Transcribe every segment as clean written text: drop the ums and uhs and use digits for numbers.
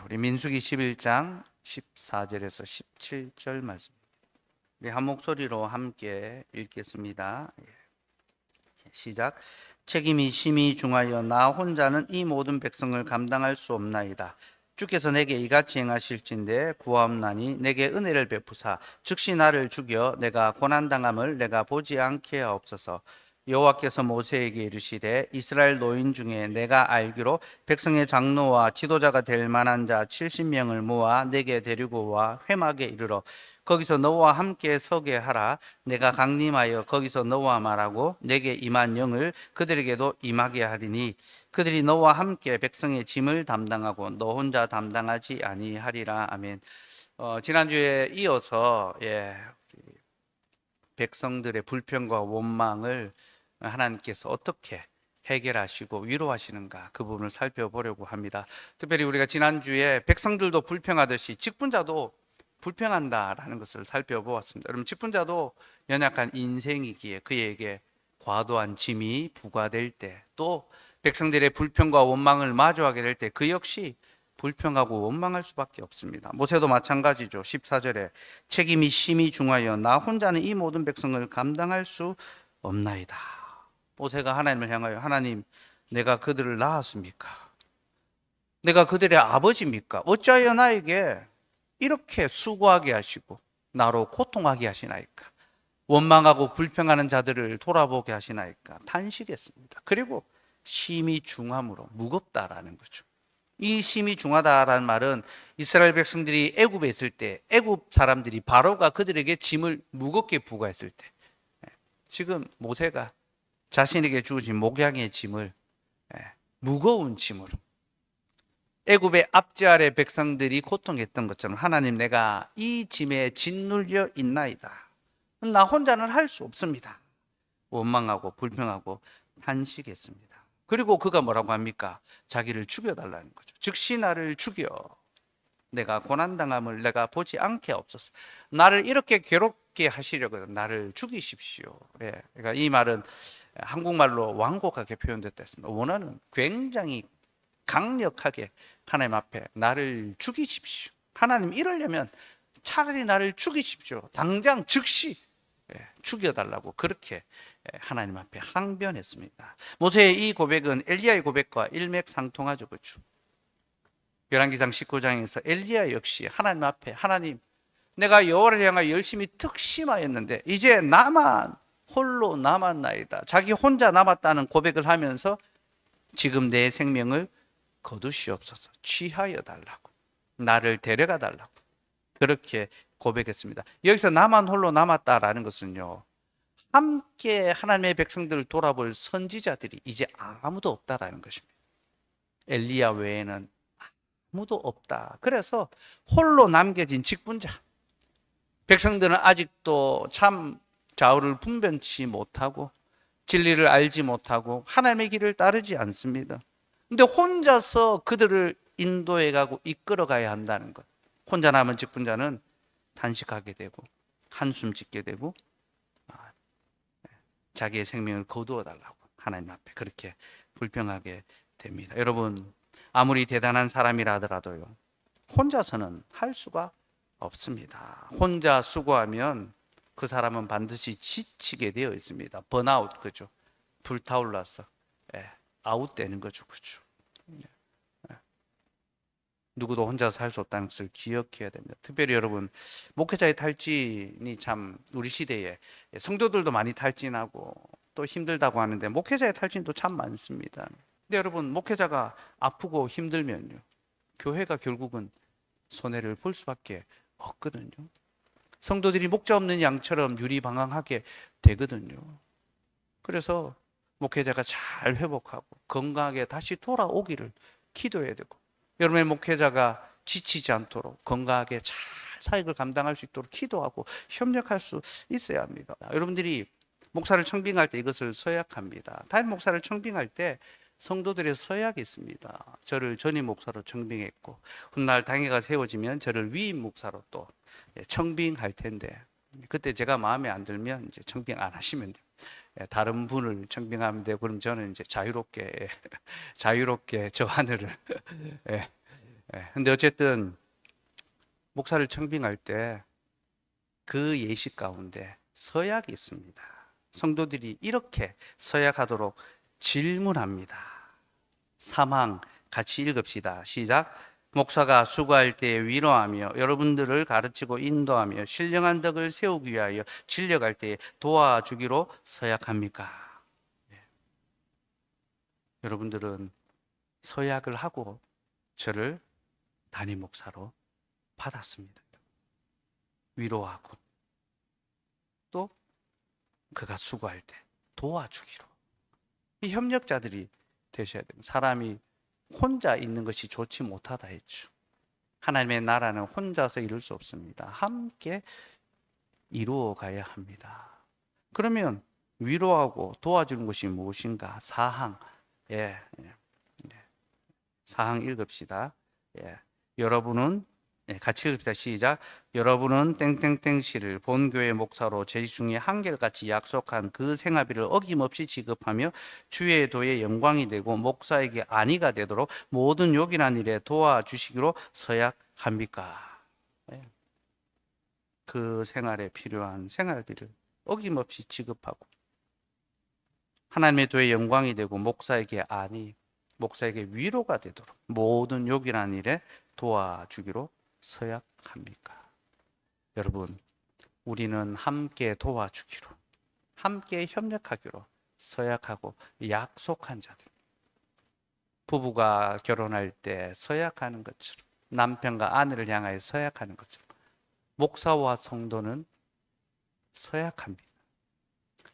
우리 민수기 11장 14절에서 17절 말씀. 우리 한 목소리로 함께 읽겠습니다. 시작. 책임이 심히 중하여 나 혼자는 이 모든 백성을 감당할 수 없나이다. 주께서 내게 이같이 행하실진대 구하옵나니 내게 은혜를 베푸사 즉시 나를 죽여 내가 고난당함을 내가 보지 않게 하옵소서. 여호와께서 모세에게 이르시되 이스라엘 노인 중에 내가 알기로 백성의 장로와 지도자가 될 만한 자 70명을 모아 내게 데리고 와 회막에 이르러 거기서 너와 함께 서게 하라. 내가 강림하여 거기서 너와 말하고 내게 임한 영을 그들에게도 임하게 하리니 그들이 너와 함께 백성의 짐을 담당하고 너 혼자 담당하지 아니하리라. 아멘. 지난주에 이어서 백성들의 불평과 원망을 하나님께서 어떻게 해결하시고 위로하시는가, 그 부분을 살펴보려고 합니다. 특별히 우리가 지난주에 백성들도 불평하듯이 직분자도 불평한다라는 것을 살펴보았습니다. 여러분, 직분자도 연약한 인생이기에 그에게 과도한 짐이 부과될 때, 또 백성들의 불평과 원망을 마주하게 될 때 그 역시 불평하고 원망할 수밖에 없습니다. 모세도 마찬가지죠. 14절에 책임이 심히 중하여 나 혼자는 이 모든 백성을 감당할 수 없나이다. 모세가 하나님을 향하여, 하나님, 내가 그들을 낳았습니까? 내가 그들의 아버지입니까? 어찌하여 나에게 이렇게 수고하게 하시고 나로 고통하게 하시나이까? 원망하고 불평하는 자들을 돌아보게 하시나이까? 탄식했습니다. 그리고 심히 중함으로 무겁다라는 거죠. 이 심히 중하다라는 말은 이스라엘 백성들이 애굽에 있을 때 애굽 사람들이 바로가 그들에게 짐을 무겁게 부과했을 때, 지금 모세가 자신에게 주어진 목양의 짐을 무거운 짐으로, 애굽의 앞지 아래 백성들이 고통했던 것처럼, 하나님, 내가 이 짐에 짓눌려 있나이다. 나 혼자는 할 수 없습니다. 원망하고 불평하고 탄식했습니다. 그리고 그가 뭐라고 합니까? 자기를 죽여달라는 거죠. 즉시 나를 죽여 내가 고난당함을 내가 보지 않게 없었어. 나를 이렇게 괴롭게 하시려고 나를 죽이십시오. 그러니까 이 말은 한국말로 완곡하게 표현됐다 했습니다. 원어는 굉장히 강력하게 하나님 앞에 나를 죽이십시오. 하나님, 이러려면 차라리 나를 죽이십시오. 당장 즉시 죽여달라고 그렇게 하나님 앞에 항변했습니다. 모세의 이 고백은 엘리야의 고백과 일맥상통하죠. 그렇죠? 열왕기상 19장에서 엘리야 역시 하나님 앞에, 하나님, 내가 여호와를 향하여 열심히 특심하였는데 이제 나만 홀로 남았나이다. 자기 혼자 남았다는 고백을 하면서 지금 내 생명을 거두시옵소서, 취하여 달라고, 나를 데려가 달라고 그렇게 고백했습니다. 여기서 나만 홀로 남았다라는 것은요, 함께 하나님의 백성들을 돌아볼 선지자들이 이제 아무도 없다라는 것입니다. 엘리야 외에는 아무도 없다. 그래서 홀로 남겨진 직분자, 백성들은 아직도 참 좌우를 분별치 못하고 진리를 알지 못하고 하나님의 길을 따르지 않습니다. 근데 혼자서 그들을 인도해 가고 이끌어 가야 한다는 것. 혼자 남은 직분자는 탄식하게 되고 한숨 짓게 되고 자기의 생명을 거두어 달라고 하나님 앞에 그렇게 불평하게 됩니다. 여러분, 아무리 대단한 사람이라 하더라도요, 혼자서는 할 수가 없습니다. 혼자 수고하면 그 사람은 반드시 지치게 되어 있습니다. 번아웃, 그죠? 불타올라서 아웃되는 거죠. 그죠? 누구도 혼자서 살 수 없다는 것을 기억해야 됩니다. 특별히 여러분, 목회자의 탈진이 참 우리 시대에, 성도들도 많이 탈진하고 또 힘들다고 하는데 목회자의 탈진도 참 많습니다. 근데 여러분, 목회자가 아프고 힘들면요, 교회가 결국은 손해를 볼 수밖에 없거든요. 성도들이 목자 없는 양처럼 유리방황하게 되거든요. 그래서 목회자가 잘 회복하고 건강하게 다시 돌아오기를 기도해야 되고, 여러분의 목회자가 지치지 않도록 건강하게 잘 사역을 감당할 수 있도록 기도하고 협력할 수 있어야 합니다. 여러분들이 목사를 청빙할 때 이것을 서약합니다. 담임 목사를 청빙할 때 성도들의 서약이 있습니다. 저를 전임 목사로 청빙했고 훗날 당회가 세워지면 저를 위임 목사로 또 청빙할 텐데, 그때 제가 마음에 안 들면 이제 청빙 안 하시면 돼요. 다른 분을 청빙하면 되고, 그럼 저는 이제 자유롭게 저 하늘을 근데 어쨌든 목사를 청빙할 때 그 예식 가운데 서약이 있습니다. 성도들이 이렇게 서약하도록 질문합니다. 사망 같이 읽읍시다. 시작. 목사가 수고할 때 위로하며 여러분들을 가르치고 인도하며 신령한 덕을 세우기 위하여 진력할 때 도와주기로 서약합니까? 네. 여러분들은 서약을 하고 저를 담임 목사로 받았습니다. 위로하고 또 그가 수고할 때 도와주기로. 이 협력자들이 되셔야 됩니다. 사람이 혼자 있는 것이 좋지 못하다 했죠. 하나님의 나라는 혼자서 이룰 수 없습니다. 함께 이루어 가야 합니다. 그러면 위로하고 도와주는 것이 무엇인가? 사항. 사항 읽읍시다. 여러분은 같이 읽읍시다. 시작. 여러분은 땡땡땡씨를 본교회 목사로 재직 중에 한결같이 약속한 그 생활비를 어김없이 지급하며 주의 도의 영광이 되고 목사에게 안위가 되도록 모든 요긴한 일에 도와주시기로 서약합니까? 그 생활에 필요한 생활비를 어김없이 지급하고 하나님의 도의 영광이 되고 목사에게 안위, 목사에게 위로가 되도록 모든 요긴한 일에 도와주기로 서약합니까? 여러분, 우리는 함께 도와주기로, 함께 협력하기로 서약하고 약속한 자들. 부부가 결혼할 때 서약하는 것처럼, 남편과 아내를 향하여 서약하는 것처럼 목사와 성도는 서약합니다.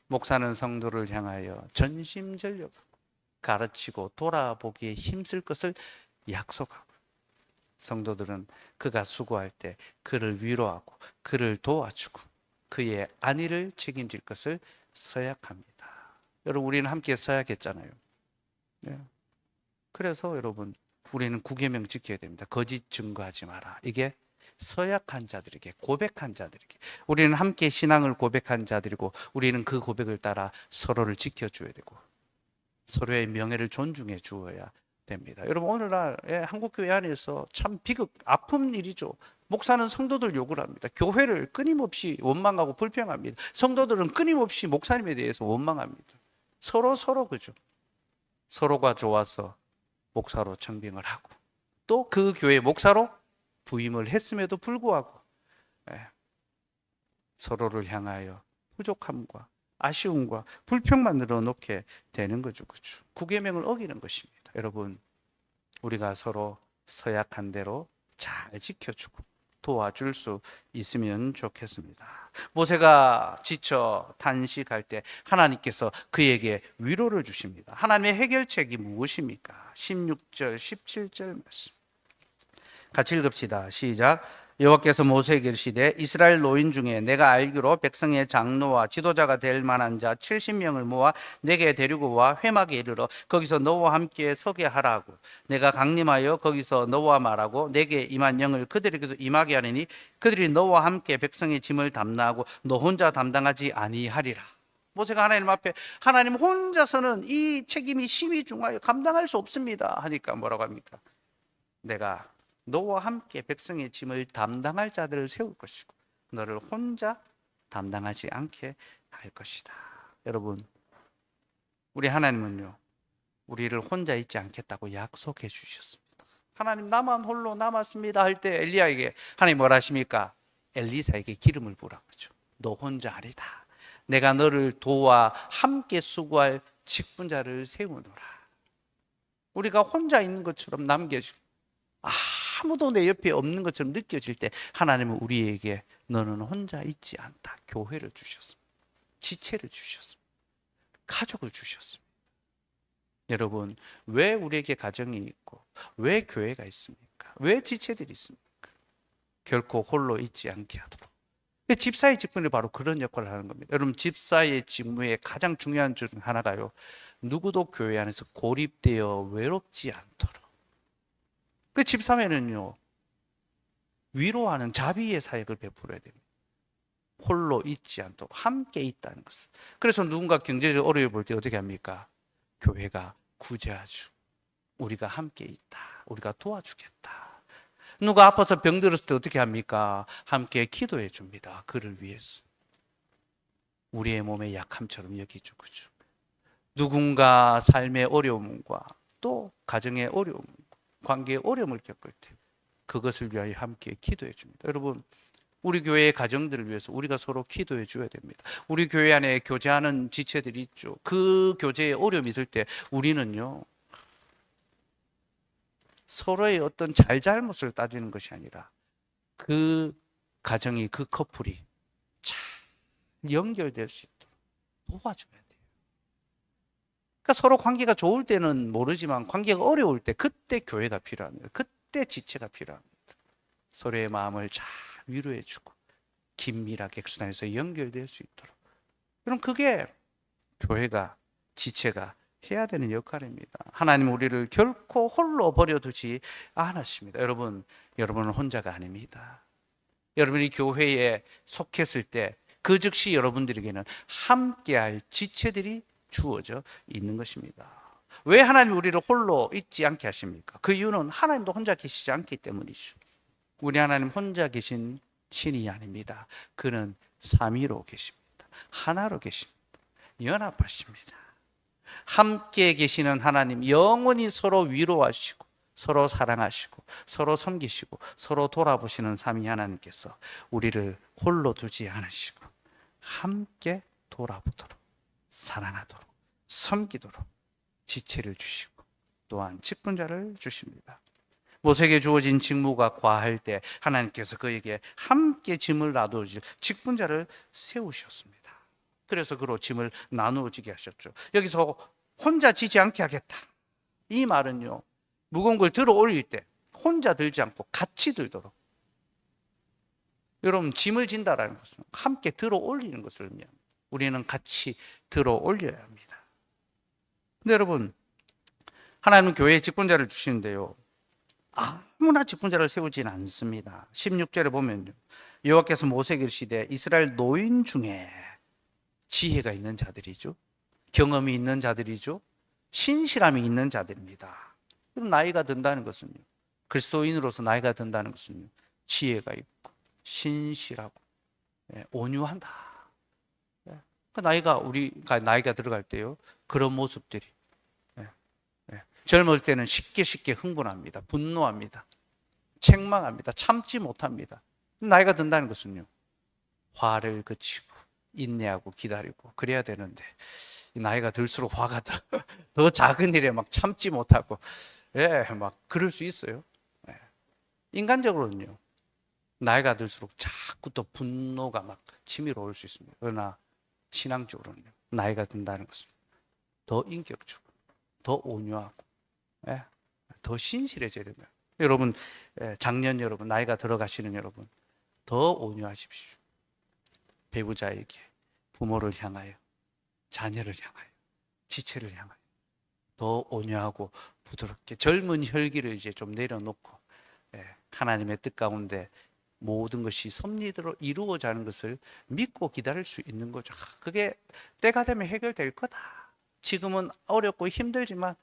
목사는 성도를 향하여 전심전력 가르치고 돌아보기에 힘쓸 것을 약속하고, 성도들은 그가 수고할 때 그를 위로하고 그를 도와주고 그의 안위를 책임질 것을 서약합니다. 여러분, 우리는 함께 서약했잖아요. 그래서 여러분, 우리는 구계명 지켜야 됩니다. 거짓 증거하지 마라. 이게 서약한 자들에게, 고백한 자들에게, 우리는 함께 신앙을 고백한 자들이고 우리는 그 고백을 따라 서로를 지켜줘야 되고 서로의 명예를 존중해 주어야 됩니다. 여러분, 오늘날 한국교회 안에서 참 비극, 아픈 일이죠. 목사는 성도들 욕을 합니다. 교회를 끊임없이 원망하고 불평합니다. 성도들은 끊임없이 목사님에 대해서 원망합니다. 서로 그죠. 서로가 좋아서 목사로 청빙을 하고 또 그 교회 목사로 부임을 했음에도 불구하고 서로를 향하여 부족함과 아쉬움과 불평만 늘어놓게 되는 거죠. 그렇죠? 구계명을 어기는 것입니다. 여러분, 우리가 서로 서약한 대로 잘 지켜주고 도와줄 수 있으면 좋겠습니다. 모세가 지쳐 탄식할 때 하나님께서 그에게 위로를 주십니다. 하나님의 해결책이 무엇입니까? 16절, 17절 말씀 같이 읽읍시다. 시작. 여호와께서 모세에게 이르시되 이스라엘 노인 중에 내가 알기로 백성의 장로와 지도자가 될 만한 자 70명을 모아 내게 데리고 와 회막에 이르러 거기서 너와 함께 서게 하라고. 내가 강림하여 거기서 너와 말하고 내게 임한 영을 그들에게도 임하게 하리니 그들이 너와 함께 백성의 짐을 담당하고 너 혼자 담당하지 아니하리라. 모세가 하나님 앞에 하나님 혼자서는 이 책임이 심히 중하여 감당할 수 없습니다 하니까 뭐라고 합니까? 내가 너와 함께 백성의 짐을 담당할 자들을 세울 것이고 너를 혼자 담당하지 않게 할 것이다. 여러분, 우리 하나님은요, 우리를 혼자 있지 않겠다고 약속해 주셨습니다. 하나님 나만 홀로 남았습니다 할 때 엘리야에게 하나님 뭐라 하십니까? 엘리사에게 기름을 부으라고 하죠. 너 혼자 아니다. 내가 너를 도와 함께 수고할 직분자를 세우노라. 우리가 혼자 있는 것처럼 남겨지고 아무도 내 옆에 없는 것처럼 느껴질 때 하나님은 우리에게 너는 혼자 있지 않다. 교회를 주셨습니다. 지체를 주셨습니다. 가족을 주셨습니다. 여러분, 왜 우리에게 가정이 있고 왜 교회가 있습니까? 왜 지체들이 있습니까? 결코 홀로 있지 않게 하도록. 집사의 직분이 바로 그런 역할을 하는 겁니다. 여러분, 집사의 직무의 가장 중요한 중 하나가요, 누구도 교회 안에서 고립되어 외롭지 않도록. 그 집사회는요, 위로하는 자비의 사역을 베풀어야 됩니다. 홀로 있지 않도록 함께 있다는 것을. 그래서 누군가 경제적 어려움을 볼 때 어떻게 합니까? 교회가 구제하죠. 우리가 함께 있다. 우리가 도와주겠다. 누가 아파서 병들었을 때 어떻게 합니까? 함께 기도해 줍니다. 그를 위해서. 우리의 몸의 약함처럼 여기주고죠. 누군가 삶의 어려움과 또 가정의 어려움, 관계의 어려움을 겪을 때 그것을 위하여 함께 기도해 줍니다. 여러분, 우리 교회의 가정들을 위해서 우리가 서로 기도해 줘야 됩니다. 우리 교회 안에 교제하는 지체들이 있죠. 그 교제에 어려움이 있을 때 우리는요, 서로의 어떤 잘잘못을 따지는 것이 아니라 그 가정이, 그 커플이 잘 연결될 수 있도록 도와줘야 돼요. 그러니까 서로 관계가 좋을 때는 모르지만 관계가 어려울 때 그때 교회가 필요합니다. 그때 지체가 필요합니다. 서로의 마음을 잘 위로해주고 긴밀하게 수단에서 연결될 수 있도록. 그럼 그게 교회가, 지체가 해야 되는 역할입니다. 하나님 우리를 결코 홀로 버려두지 않으십니다. 여러분은 혼자가 아닙니다. 여러분이 교회에 속했을 때 그 즉시 여러분들에게는 함께할 지체들이 주어져 있는 것입니다. 왜 하나님 우리를 홀로 있지 않게 하십니까? 그 이유는 하나님도 혼자 계시지 않기 때문이죠. 우리 하나님 혼자 계신 신이 아닙니다. 그는 삼위로 계십니다. 하나로 계십니다. 연합하십니다. 함께 계시는 하나님, 영원히 서로 위로하시고 서로 사랑하시고 서로 섬기시고 서로 돌아보시는 삼위 하나님께서 우리를 홀로 두지 않으시고 함께 돌아보도록, 사랑하도록, 섬기도록 지체를 주시고 또한 직분자를 주십니다. 모세에게 주어진 직무가 과할 때 하나님께서 그에게 함께 짐을 놔두어줄 직분자를 세우셨습니다. 그래서 그로 짐을 나누어지게 하셨죠. 여기서 혼자 지지 않게 하겠다, 이 말은요, 무거운 걸 들어 올릴 때 혼자 들지 않고 같이 들도록, 여러분, 짐을 진다라는 것은 함께 들어 올리는 것을 의미합니다. 우리는 같이 들어 올려야 합니다. 근데 여러분, 하나님은 교회에 직분자를 주시는데요, 아무나 직분자를 세우지는 않습니다. 16절에 보면요, 여호와께서 모세에게 이르시되 이스라엘 노인 중에 지혜가 있는 자들이죠, 경험이 있는 자들이죠, 신실함이 있는 자들입니다. 그럼 나이가 든다는 것은요, 그리스도인으로서 나이가 든다는 것은요, 지혜가 있고 신실하고 온유한다. 우리가 나이가 들어갈 때요, 그런 모습들이, 젊을 때는 쉽게 흥분합니다. 분노합니다. 책망합니다. 참지 못합니다. 나이가 든다는 것은요, 화를 그치고 인내하고 기다리고 그래야 되는데 나이가 들수록 화가 더 작은 일에 막 참지 못하고 막 그럴 수 있어요. 인간적으로는요, 나이가 들수록 자꾸 또 분노가 막 치밀어 올 수 있습니다. 그러나 신앙적으로는요, 나이가 든다는 것은 더 인격적으로, 더 온유하고 더 신실해져야 된다. 여러분, 작년 여러분, 나이가 들어가시는 여러분, 더 온유하십시오. 배우자에게, 부모를 향하여, 자녀를 향하여, 지체를 향하여 더 온유하고 부드럽게 젊은 혈기를 이제 좀 내려놓고 하나님의 뜻 가운데 모든 것이 섭리대로 이루어져 가는 것을 믿고 기다릴 수 있는 거죠. 그게 때가 되면 해결될 거다. 지금은 어렵고 힘들지만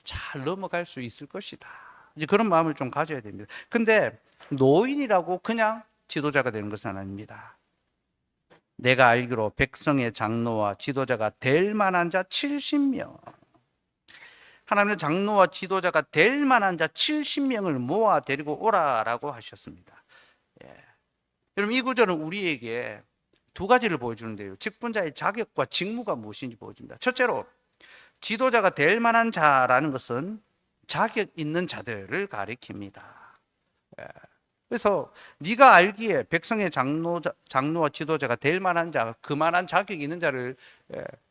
잘 넘어갈 수 있을 것이다. 이제 그런 마음을 좀 가져야 됩니다. 근데 노인이라고 그냥 지도자가 되는 것은 아닙니다. 내가 알기로 백성의 장로와 지도자가 될 만한 자 70명, 하나님은 장로와 지도자가 될 만한 자 70명을 모아 데리고 오라라고 하셨습니다. 여러분, 이 구절은 우리에게 두 가지를 보여주는데요, 직분자의 자격과 직무가 무엇인지 보여줍니다. 첫째로, 지도자가 될 만한 자라는 것은 자격 있는 자들을 가리킵니다. 그래서 네가 알기에 백성의 장로와 지도자가 될 만한 자, 그만한 자격이 있는 자를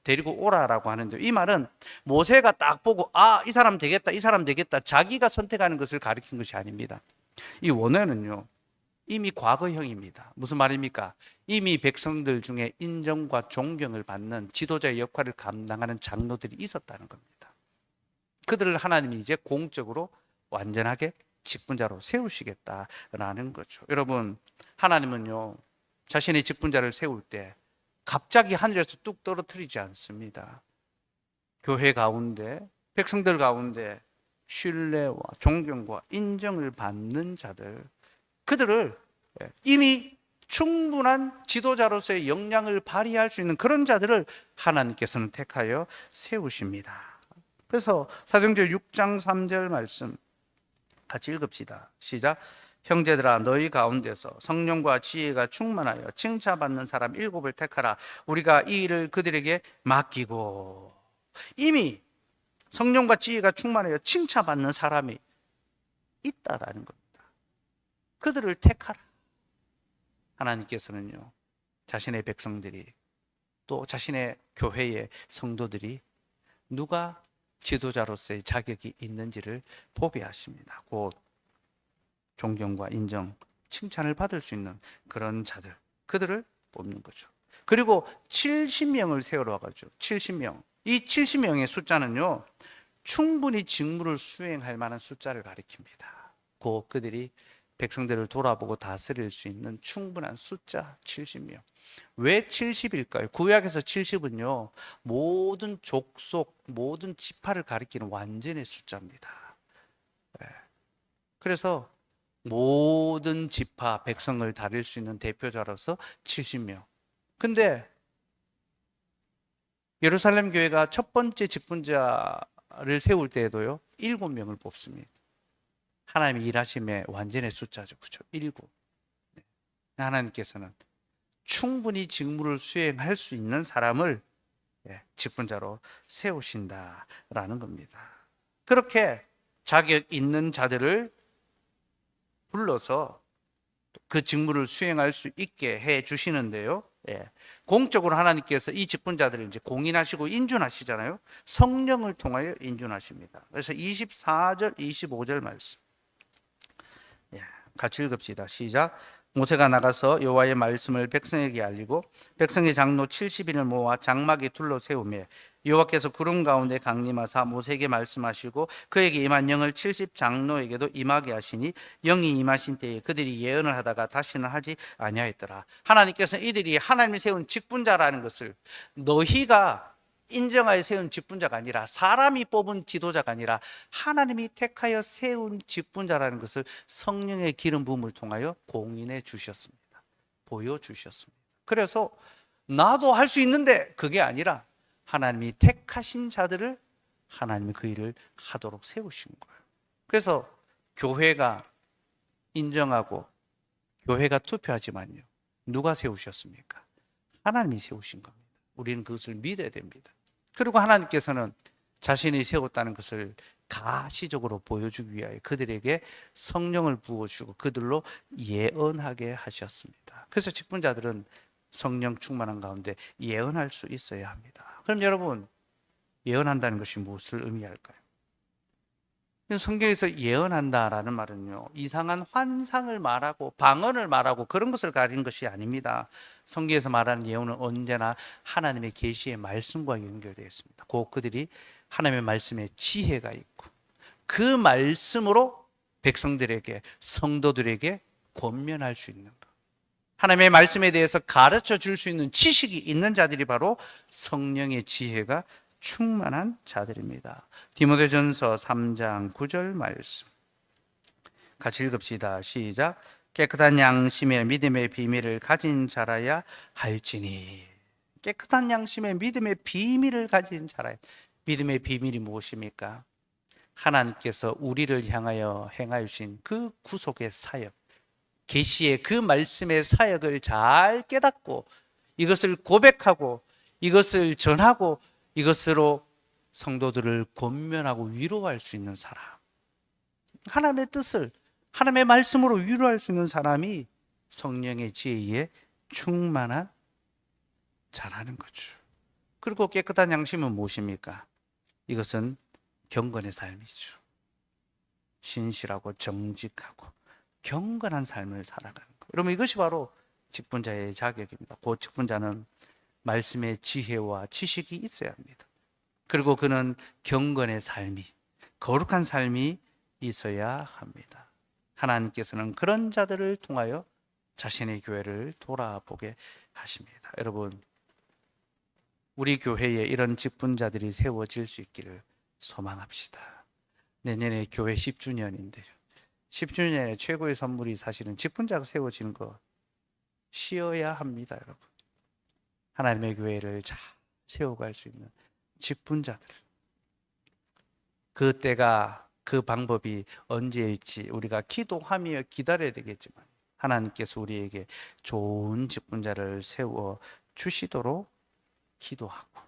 데리고 오라라고 하는데, 이 말은 모세가 딱 보고 이 사람 되겠다, 이 사람 되겠다, 자기가 선택하는 것을 가리킨 것이 아닙니다. 이 원어는요, 이미 과거형입니다. 무슨 말입니까? 이미 백성들 중에 인정과 존경을 받는 지도자의 역할을 감당하는 장로들이 있었다는 겁니다. 그들을 하나님이 이제 공적으로 완전하게 직분자로 세우시겠다라는 거죠. 여러분, 하나님은요, 자신의 직분자를 세울 때 갑자기 하늘에서 뚝 떨어뜨리지 않습니다. 교회 가운데, 백성들 가운데 신뢰와 존경과 인정을 받는 자들, 그들을 이미 충분한 지도자로서의 역량을 발휘할 수 있는 그런 자들을 하나님께서는 택하여 세우십니다. 그래서 사도행전 6장 3절 말씀 같이 읽읍시다. 시작. 형제들아 너희 가운데서 성령과 지혜가 충만하여 칭찬받는 사람 7을 택하라. 우리가 이 일을 그들에게 맡기고. 이미 성령과 지혜가 충만하여 칭찬받는 사람이 있다라는 겁니다. 그들을 택하라. 하나님께서는요, 자신의 백성들이 또 자신의 교회의 성도들이 누가 지도자로서의 자격이 있는지를 보게 하십니다. 곧 존경과 인정, 칭찬을 받을 수 있는 그런 자들, 그들을 뽑는 거죠. 그리고 70명을 세우러 와가지고 70명, 이 70명의 숫자는요, 충분히 직무를 수행할 만한 숫자를 가리킵니다. 곧 그들이 백성들을 돌아보고 다스릴 수 있는 충분한 숫자 70명. 왜 70일까요? 구약에서 70은요, 모든 족속, 모든 지파를 가리키는 완전의 숫자입니다. 그래서 모든 지파, 백성을 다릴 수 있는 대표자로서 70명. 근데 예루살렘 교회가 첫 번째 직분자를 세울 때에도요, 7명을 뽑습니다. 하나님의 일하심의 완전의 숫자죠. 그렇죠? 7. 하나님께서는 충분히 직무를 수행할 수 있는 사람을 직분자로 세우신다라는 겁니다. 그렇게 자격 있는 자들을 불러서 그 직무를 수행할 수 있게 해 주시는데요. 공적으로 하나님께서 이 직분자들을 이제 공인하시고 인준하시잖아요. 성령을 통하여 인준하십니다. 그래서 24절, 25절 말씀 같이 읽읍시다. 시작. 모세가 나가서 여호와의 말씀을 백성에게 알리고 백성의 장로 70인을 모아 장막에 둘러 세우며 여호와께서 구름 가운데 강림하사 모세에게 말씀하시고 그에게 임한 영을 70 장로에게도 임하게 하시니 영이 임하신 때에 그들이 예언을 하다가 다시는 하지 아니하였더라. 하나님께서는 이들이 하나님이 세운 직분자라는 것을 너희가 인정하여 세운 직분자가 아니라 사람이 뽑은 지도자가 아니라 하나님이 택하여 세운 직분자라는 것을 성령의 기름 부음을 통하여 공인해 주셨습니다. 보여주셨습니다. 그래서 나도 할 수 있는데 그게 아니라 하나님이 택하신 자들을 하나님이 그 일을 하도록 세우신 거예요. 그래서 교회가 인정하고 교회가 투표하지만요, 누가 세우셨습니까? 하나님이 세우신 겁니다. 우리는 그것을 믿어야 됩니다. 그리고 하나님께서는 자신이 세웠다는 것을 가시적으로 보여주기 위하여 그들에게 성령을 부어주고 그들로 예언하게 하셨습니다. 그래서 직분자들은 성령 충만한 가운데 예언할 수 있어야 합니다. 그럼 여러분, 예언한다는 것이 무엇을 의미할까요? 성경에서 예언한다라는 말은요, 이상한 환상을 말하고 방언을 말하고 그런 것을 가리는 것이 아닙니다. 성경에서 말하는 예언은 언제나 하나님의 계시의 말씀과 연결되어 있습니다. 곧 그들이 하나님의 말씀에 지혜가 있고 그 말씀으로 백성들에게, 성도들에게 권면할 수 있는 것, 하나님의 말씀에 대해서 가르쳐 줄 수 있는 지식이 있는 자들이 바로 성령의 지혜가 충만한 자들입니다. 디모데전서 3장 9절 말씀 같이 읽읍시다. 시작. 깨끗한 양심의 믿음의 비밀을 가진 자라야 할지니. 깨끗한 양심의 믿음의 비밀을 가진 자라야. 믿음의 비밀이 무엇입니까? 하나님께서 우리를 향하여 행하신 그 구속의 사역, 계시의 그 말씀의 사역을 잘 깨닫고 이것을 고백하고 이것을 전하고 이것으로 성도들을 권면하고 위로할 수 있는 사람, 하나님의 뜻을 하나님의 말씀으로 위로할 수 있는 사람이 성령의 지혜에 충만한 자라는 거죠. 그리고 깨끗한 양심은 무엇입니까? 이것은 경건의 삶이죠. 신실하고 정직하고 경건한 삶을 살아가는 것. 여러분, 이것이 바로 직분자의 자격입니다. 그 직분자는 말씀의 지혜와 지식이 있어야 합니다. 그리고 그는 경건의 삶이, 거룩한 삶이 있어야 합니다. 하나님께서는 그런 자들을 통하여 자신의 교회를 돌아보게 하십니다. 여러분, 우리 교회에 이런 직분자들이 세워질 수 있기를 소망합시다. 내년에 교회 10주년인데요. 10주년에 최고의 선물이 사실은 직분자가 세워지는 거 쉬어야 합니다, 여러분. 하나님의 교회를 잘 세워갈 수 있는 직분자들. 그 때가, 그 방법이 언제일지 우리가 기도하며 기다려야 되겠지만 하나님께서 우리에게 좋은 직분자를 세워 주시도록 기도하고,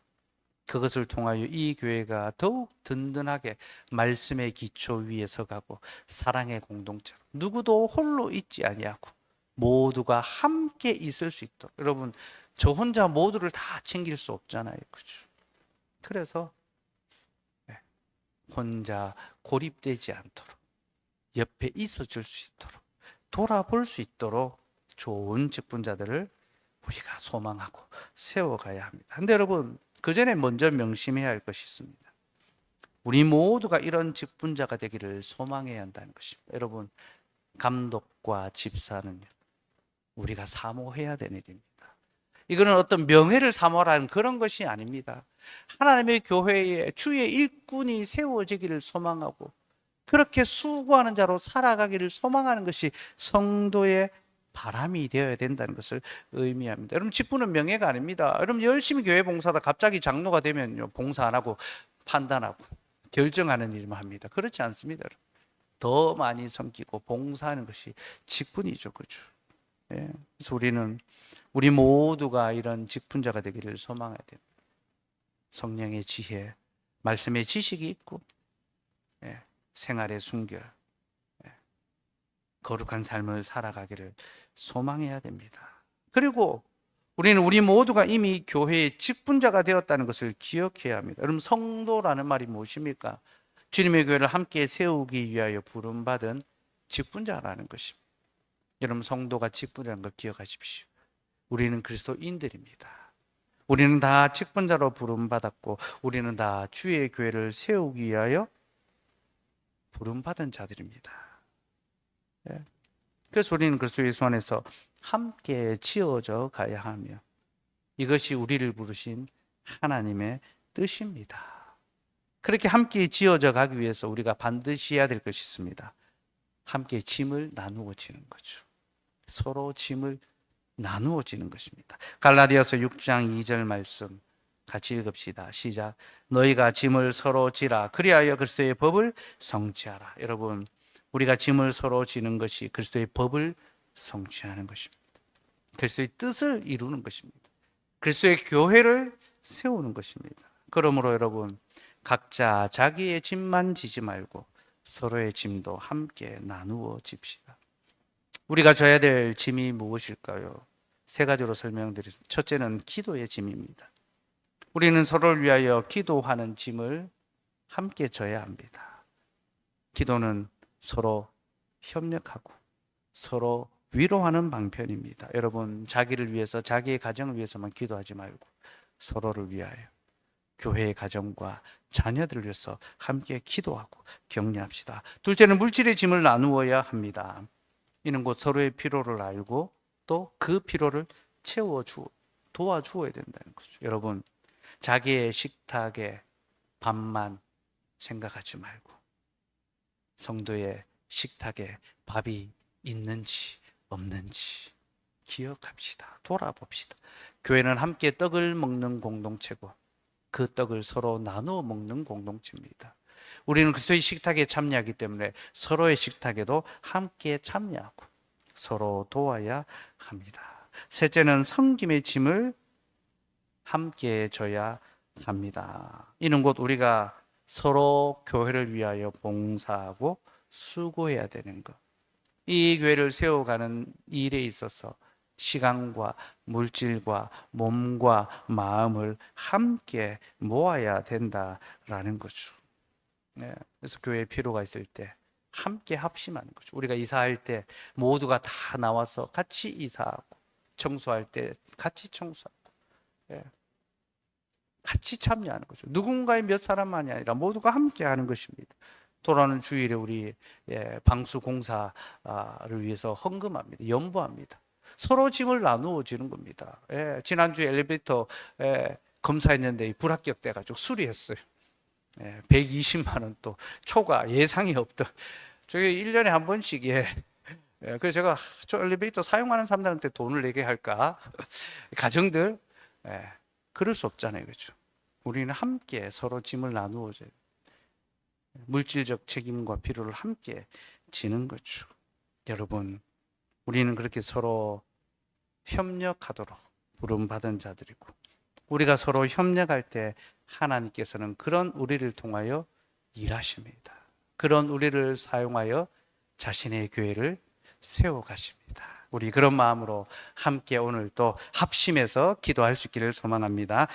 그것을 통하여 이 교회가 더욱 든든하게 말씀의 기초 위에 서가고 사랑의 공동체로 누구도 홀로 있지 아니하고 모두가 함께 있을 수 있도록. 여러분, 저 혼자 모두를 다 챙길 수 없잖아요, 그렇죠? 그래서 혼자 고립되지 않도록 옆에 있어줄 수 있도록 돌아볼 수 있도록 좋은 직분자들을 우리가 소망하고 세워가야 합니다. 근데 여러분, 그 전에 먼저 명심해야 할 것이 있습니다. 우리 모두가 이런 직분자가 되기를 소망해야 한다는 것입니다. 여러분, 감독과 집사는요, 우리가 사모해야 되는 일입니다. 이거는 어떤 명예를 사모하라는 그런 것이 아닙니다. 하나님의 교회에 주의 일꾼이 세워지기를 소망하고 그렇게 수고하는 자로 살아가기를 소망하는 것이 성도의 바람이 되어야 된다는 것을 의미합니다. 여러분, 직분은 명예가 아닙니다. 여러분, 열심히 교회 봉사하다 갑자기 장로가 되면요, 봉사 안 하고 판단하고 결정하는 일만 합니다. 그렇지 않습니다. 여러분. 더 많이 섬기고 봉사하는 것이 직분이죠, 그죠? 예. 그래서 우리 모두가 이런 직분자가 되기를 소망해야 됩니다. 성령의 지혜, 말씀의 지식이 있고, 생활의 순결, 거룩한 삶을 살아가기를 소망해야 됩니다. 그리고 우리는 우리 모두가 이미 교회의 직분자가 되었다는 것을 기억해야 합니다. 여러분, 성도라는 말이 무엇입니까? 주님의 교회를 함께 세우기 위하여 부름받은 직분자라는 것입니다. 여러분, 성도가 직분이라는 걸 기억하십시오. 우리는 그리스도인들입니다. 우리는 다 직분자로 부름받았고 우리는 다 주의 교회를 세우기 위하여 부름받은 자들입니다. 그래서 우리는 그리스도 예수 안에서 함께 지어져 가야 하며 이것이 우리를 부르신 하나님의 뜻입니다. 그렇게 함께 지어져 가기 위해서 우리가 반드시 해야 될 것이 있습니다. 함께 짐을 나누어 지는 거죠. 서로 짐을 나누어지는 것입니다. 갈라디아서 6장 2절 말씀 같이 읽읍시다. 시작. 너희가 짐을 서로 지라 그리하여 그리스도의 법을 성취하라. 여러분, 우리가 짐을 서로 지는 것이 그리스도의 법을 성취하는 것입니다. 그리스도의 뜻을 이루는 것입니다. 그리스도의 교회를 세우는 것입니다. 그러므로 여러분, 각자 자기의 짐만 지지 말고 서로의 짐도 함께 나누어 집시다. 우리가 져야 될 짐이 무엇일까요? 세 가지로 설명드리겠습니다. 첫째는 기도의 짐입니다. 우리는 서로를 위하여 기도하는 짐을 함께 져야 합니다. 기도는 서로 협력하고 서로 위로하는 방편입니다. 여러분, 자기를 위해서, 자기의 가정을 위해서만 기도하지 말고 서로를 위하여, 교회의 가정과 자녀들을 위해서 함께 기도하고 격려합시다. 둘째는 물질의 짐을 나누어야 합니다. 이는 곧 서로의 필요를 알고 또 그 필요를 도와주어야 된다는 거죠. 여러분, 자기의 식탁에 밥만 생각하지 말고 성도의 식탁에 밥이 있는지 없는지 기억합시다. 돌아봅시다. 교회는 함께 떡을 먹는 공동체고 그 떡을 서로 나누어 먹는 공동체입니다. 우리는 그리스도의 식탁에 참여하기 때문에 서로의 식탁에도 함께 참여하고 서로 도와야 합니다. 셋째는 섬김의 짐을 함께 져야 합니다. 이는 곧 우리가 서로 교회를 위하여 봉사하고 수고해야 되는 것. 이 교회를 세워가는 일에 있어서 시간과 물질과 몸과 마음을 함께 모아야 된다라는 거죠. 그래서 교회에 필요가 있을 때 함께 합심하는 거죠. 우리가 이사할 때 모두가 다 나와서 같이 이사하고, 청소할 때 같이 청소하고, 같이 참여하는 거죠. 누군가의 몇 사람만이 아니라 모두가 함께 하는 것입니다. 돌아오는 주일에 우리 방수 공사를 위해서 헌금합니다. 연부합니다. 서로 짐을 나누어 주는 겁니다. 지난주에 엘리베이터 검사했는데 불합격돼가지고 수리했어요. 120만 원 또 초과 예상이 없던 저게 1년에 한 번씩 그래서 제가 저 엘리베이터 사용하는 사람들한테 돈을 내게 할까? 가정들 그럴 수 없잖아요, 그렇죠? 우리는 함께 서로 짐을 나누어줘요. 물질적 책임과 필요를 함께 지는 거죠. 여러분, 우리는 그렇게 서로 협력하도록 부름받은 자들이고, 우리가 서로 협력할 때 하나님께서는 그런 우리를 통하여 일하십니다. 그런 우리를 사용하여 자신의 교회를 세워가십니다. 우리 그런 마음으로 함께 오늘 또 합심해서 기도할 수 있기를 소망합니다.